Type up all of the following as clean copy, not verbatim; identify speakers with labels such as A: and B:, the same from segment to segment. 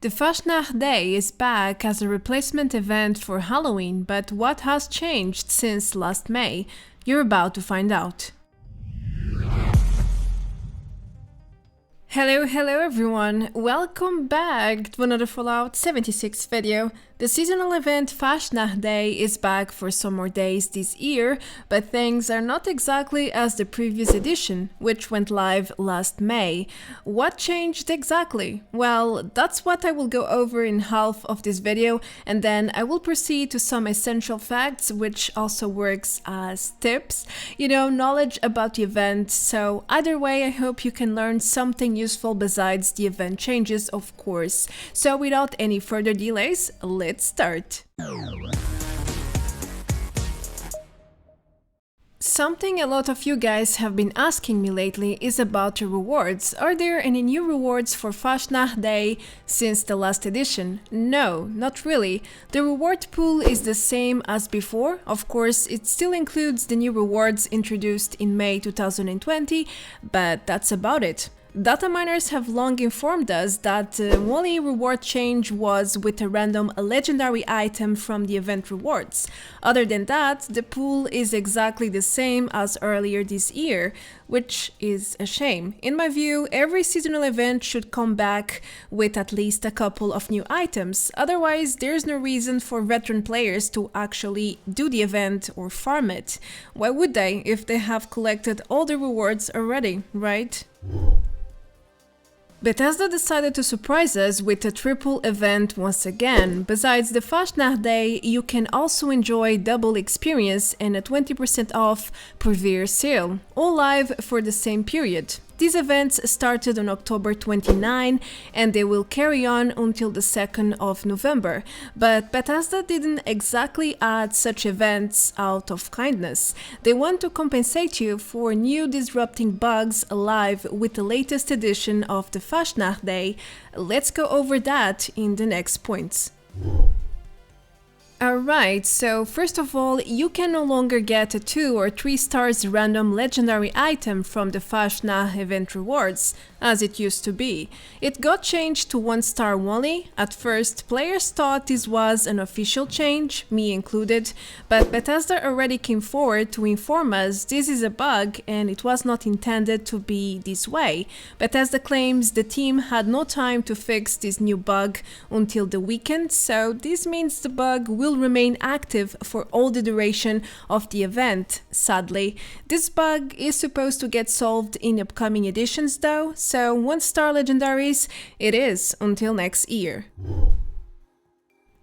A: The Fasnacht Day is back as a replacement event for Halloween, but what has changed since last May? You're about to find out. Hello everyone! Welcome back to another Fallout 76 video. The seasonal event Fasnacht Day is back for some more days this year, but things are not exactly as the previous edition, which went live last May. What changed exactly? Well, that's what I will go over in half of this video, and then I will proceed to some essential facts, which also works as tips. Knowledge about the event, so either way I hope you can learn something useful besides the event changes, of course. So without any further delays, let's start. Something a lot of you guys have been asking me lately is about the rewards. Are there any new rewards for Fasnacht Day since the last edition? No, not really. The reward pool is the same as before. Of course, it still includes the new rewards introduced in May 2020, but that's about it. Data miners have long informed us that the only reward change was with a random legendary item from the event rewards. Other than that, the pool is exactly the same as earlier this year, which is a shame. In my view, every seasonal event should come back with at least a couple of new items, otherwise there's no reason for veteran players to actually do the event or farm it. Why would they if they have collected all the rewards already, right? Bethesda decided to surprise us with a triple event once again. Besides the Fasnacht Day, you can also enjoy double experience and a 20% off Purveyor sale, all live for the same period. These events started on October 29 and they will carry on until the 2nd of November. But Bethesda didn't exactly add such events out of kindness. They want to compensate you for new disrupting bugs live with the latest edition of the Fasnacht Day. Let's go over that in the next points. Alright, so first of all, you can no longer get a 2 or 3 stars random legendary item from the Fasnacht event rewards, as it used to be. It got changed to 1 star only. At first, players thought this was an official change, me included, but Bethesda already came forward to inform us this is a bug and it was not intended to be this way. Bethesda claims the team had no time to fix this new bug until the weekend, so this means the bug will remain active for all the duration of the event, sadly. This bug is supposed to get solved in upcoming editions though, so 1 star legendaries it is until next year.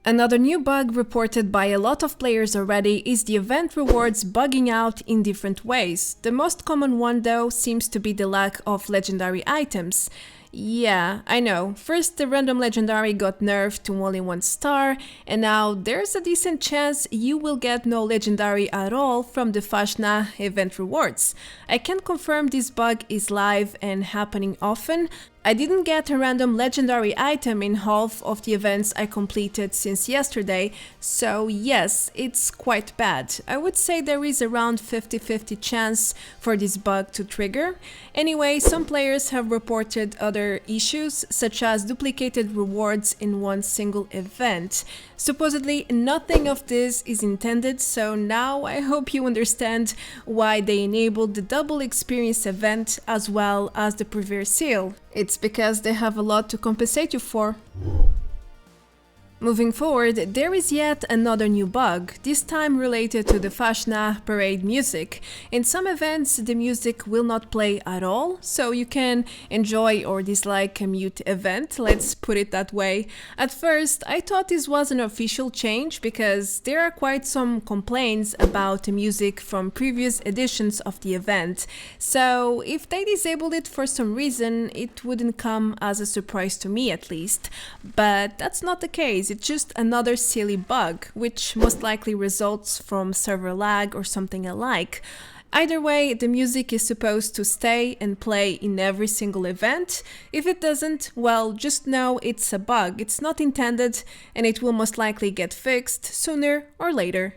A: Another new bug reported by a lot of players already is the event rewards bugging out in different ways. The most common one though seems to be the lack of legendary items. Yeah, I know. First the random legendary got nerfed to only 1 star, and now there's a decent chance you will get no legendary at all from the Fasnacht event rewards. I can confirm this bug is live and happening often. I didn't get a random legendary item in half of the events I completed since yesterday, so yes, it's quite bad. I would say there is around 50-50 chance for this bug to trigger. Anyway, some players have reported other issues, such as duplicated rewards in one single event. Supposedly nothing of this is intended, so now I hope you understand why they enabled the double experience event as well as the Purveyor sale. It's because they have a lot to compensate you for. Moving forward, there is yet another new bug, this time related to the Fasnacht Parade music. In some events, the music will not play at all, so you can enjoy or dislike a mute event, let's put it that way. At first, I thought this was an official change because there are quite some complaints about the music from previous editions of the event. So if they disabled it for some reason, it wouldn't come as a surprise to me at least. But that's not the case. It's just another silly bug, which most likely results from server lag or something alike. Either way, the music is supposed to stay and play in every single event. If it doesn't, well, just know it's a bug. It's not intended and it will most likely get fixed sooner or later.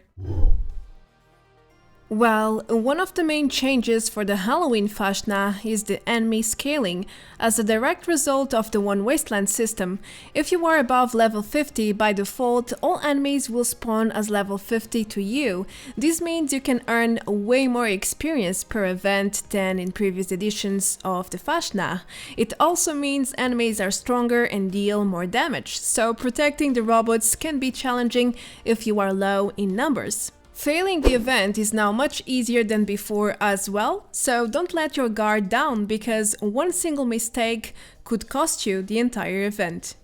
A: Well, one of the main changes for the Halloween Fasnacht is the enemy scaling. As a direct result of the One Wasteland system, if you are above level 50 by default, all enemies will spawn as level 50 to you. This means you can earn way more experience per event than in previous editions of the Fasnacht. It also means enemies are stronger and deal more damage, so protecting the robots can be challenging if you are low in numbers. Failing the event is now much easier than before as well, so don't let your guard down because one single mistake could cost you the entire event.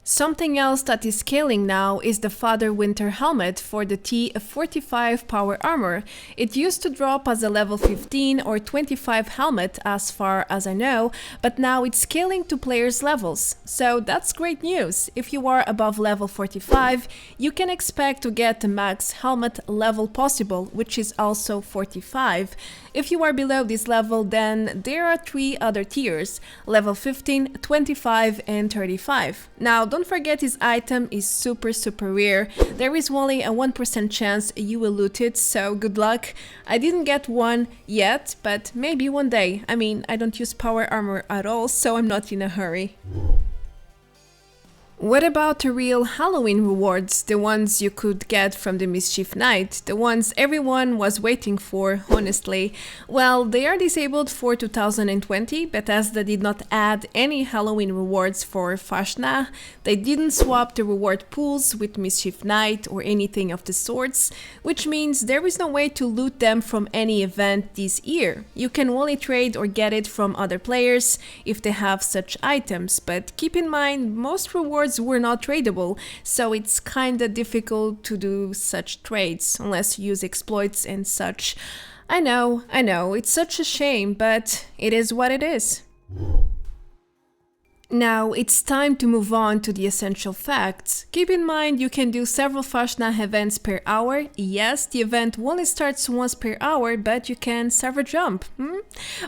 A: Something else that is scaling now is the Father Winter helmet for the T45 power armor. It used to drop as a level 15 or 25 helmet as far as I know, but now it's scaling to players' levels. So that's great news. If you are above level 45, you can expect to get the max helmet level possible, which is also 45. If you are below this level, then there are 3 other tiers, level 15, 25 and 35. Now don't forget his item is super rare. There is only a 1% chance you will loot it, so good luck. I didn't get one yet, but maybe one day. I mean, I don't use power armor at all, so I'm not in a hurry. What about the real Halloween rewards, the ones you could get from the Mischief Night, the ones everyone was waiting for, honestly? Well, they are disabled for 2020, Bethesda did not add any Halloween rewards for Fasnacht, they didn't swap the reward pools with Mischief Night or anything of the sorts, which means there is no way to loot them from any event this year. You can only trade or get it from other players if they have such items, but keep in mind, most rewards were not tradable, so it's kinda difficult to do such trades unless you use exploits and such. I know, it's such a shame, but it is what it is. Now it's time to move on to the essential facts. Keep in mind you can do several Fasnacht events per hour. Yes, the event only starts once per hour, but you can server jump.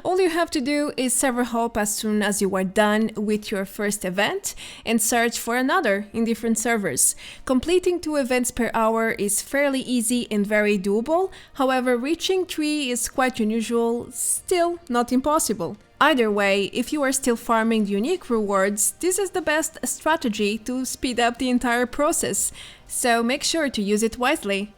A: All you have to do is server hop as soon as you are done with your first event and search for another in different servers. Completing 2 events per hour is fairly easy and very doable, however reaching 3 is quite unusual, still not impossible. Either way, if you are still farming unique rewards, this is the best strategy to speed up the entire process, so make sure to use it wisely.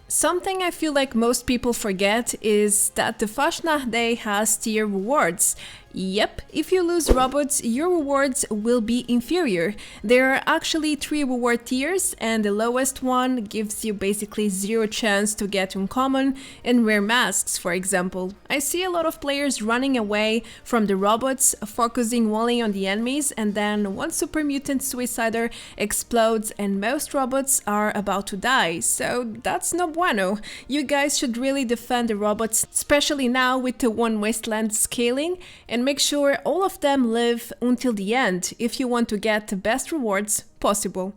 A: Something I feel like most people forget is that the Fasnacht Day has tier rewards. Yep, if you lose robots, your rewards will be inferior. There are actually 3 reward tiers, and the lowest one gives you basically 0 chance to get uncommon and rare masks, for example. I see a lot of players running away from the robots, focusing only on the enemies, and then one super mutant suicider explodes and most robots are about to die, so that's no bueno. You guys should really defend the robots, especially now with the One Wasteland scaling, and make sure all of them live until the end if you want to get the best rewards possible.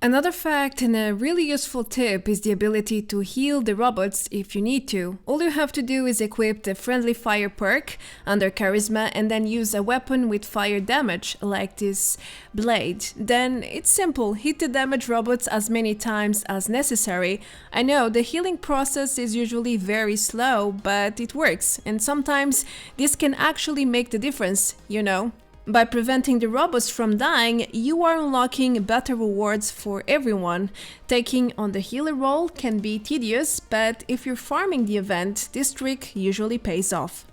A: Another fact and a really useful tip is the ability to heal the robots if you need to. All you have to do is equip the friendly fire perk under charisma and then use a weapon with fire damage like this blade. Then it's simple, hit the damaged robots as many times as necessary. I know the healing process is usually very slow, but it works, and sometimes this can actually make the difference, you know. By preventing the robots from dying, you are unlocking better rewards for everyone. Taking on the healer role can be tedious, but if you're farming the event, this trick usually pays off.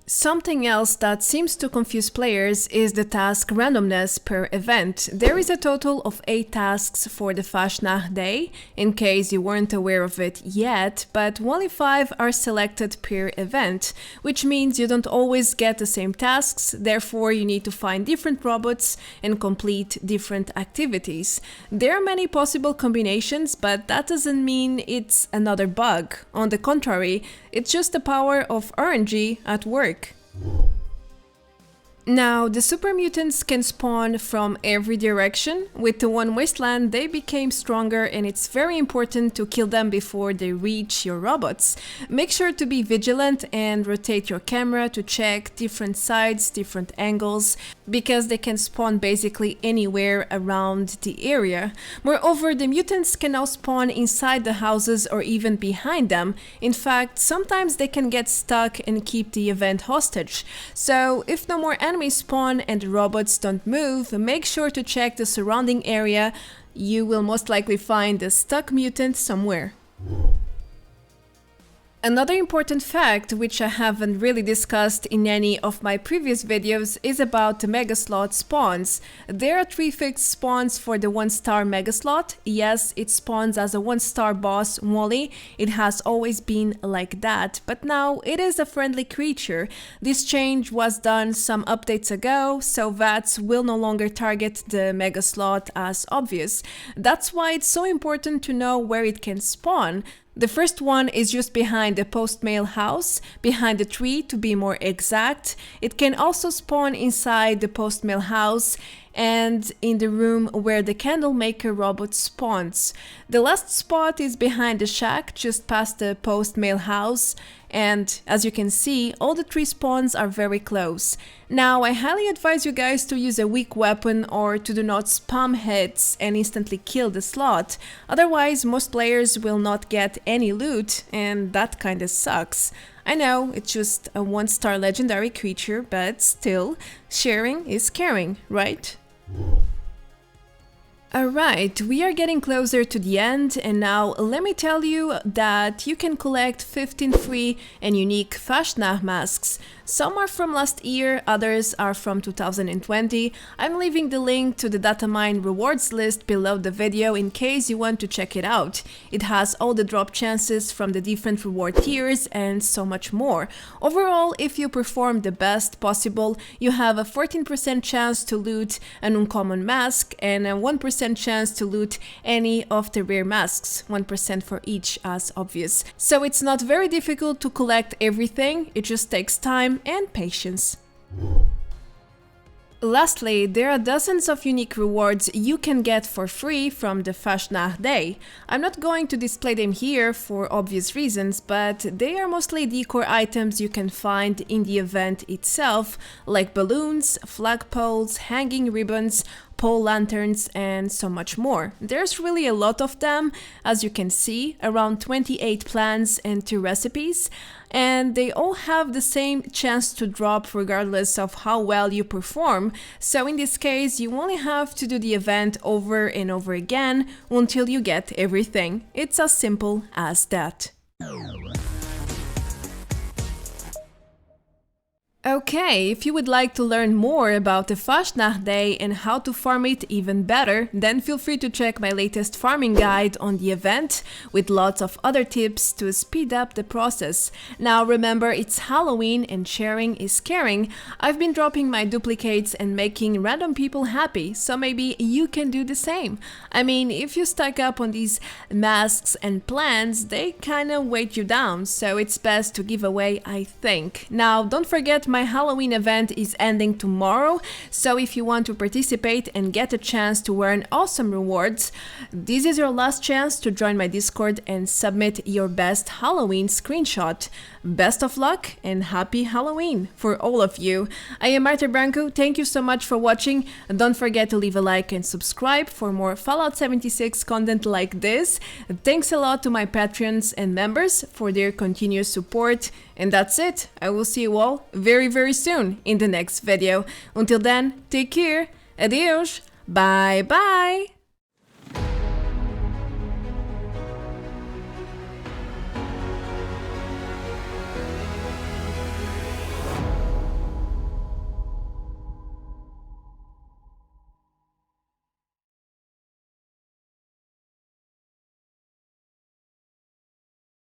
A: Something else that seems to confuse players is the task randomness per event. There is a total of 8 tasks for the Fasnacht Day, in case you weren't aware of it yet, but only 5 are selected per event, which means you don't always get the same tasks, therefore you need to find different robots and complete different activities. There are many possible combinations, but that doesn't mean it's another bug. On the contrary, it's just the power of RNG at work. Now, the super mutants can spawn from every direction. With the one Wasteland, they became stronger and it's very important to kill them before they reach your robots. Make sure to be vigilant and rotate your camera to check different sides, different angles, because they can spawn basically anywhere around the area. Moreover, the mutants can now spawn inside the houses or even behind them. In fact, sometimes they can get stuck and keep the event hostage. So, if no more enemies spawn and the robots don't move, make sure to check the surrounding area. You will most likely find a stuck mutant somewhere. Another important fact, which I haven't really discussed in any of my previous videos, is about the Megasloth spawns. There are 3 fixed spawns for the 1-star Megasloth. Yes, it spawns as a 1-star boss only. It has always been like that, but now it is a friendly creature. This change was done some updates ago, so VATs will no longer target the Megasloth as obvious. That's why it's so important to know where it can spawn. The first one is just behind the post-mail house, behind the tree to be more exact. It can also spawn inside the post-mail house and in the room where the candle maker robot spawns. The last spot is behind the shack, just past the post-mail house, and as you can see, all the 3 spawns are very close. Now, I highly advise you guys to use a weak weapon or to do not spam hits and instantly kill the slot. Otherwise, most players will not get any loot, and that kinda sucks. I know, it's just a 1-star legendary creature, but still, sharing is caring, right? Alright, we are getting closer to the end, and now let me tell you that you can collect 15 free and unique Fasnacht masks. Some are from last year, others are from 2020. I'm leaving the link to the Datamine rewards list below the video in case you want to check it out. It has all the drop chances from the different reward tiers and so much more. Overall, if you perform the best possible, you have a 14% chance to loot an uncommon mask and a 1% chance to loot any of the rare masks, 1% for each as obvious. So it's not very difficult to collect everything, it just takes time and patience. Lastly, there are dozens of unique rewards you can get for free from the Fasnacht Day. I'm not going to display them here for obvious reasons, but they are mostly decor items you can find in the event itself, like balloons, flagpoles, hanging ribbons, pole lanterns, and so much more. There's really a lot of them, as you can see, around 28 plans and 2 recipes, and they all have the same chance to drop regardless of how well you perform. So in this case, you only have to do the event over and over again until you get everything. It's as simple as that. Okay, if you would like to learn more about the Fasnacht Day and how to farm it even better, then feel free to check my latest farming guide on the event with lots of other tips to speed up the process. Now remember, it's Halloween and sharing is caring. I've been dropping my duplicates and making random people happy, so maybe you can do the same. I mean, if you stack up on these masks and plans, they kinda weight you down, so it's best to give away, I think. Now, don't forget my Halloween event is ending tomorrow, so if you want to participate and get a chance to earn awesome rewards, this is your last chance to join my Discord and submit your best Halloween screenshot. Best of luck and happy Halloween for all of you. I am Marta Branco, thank you so much for watching. Don't forget to leave a like and subscribe for more Fallout 76 content like this. Thanks a lot to my patrons and members for their continuous support. And that's it. I will see you all very soon in the next video. Until then, take care. Adios. Bye bye.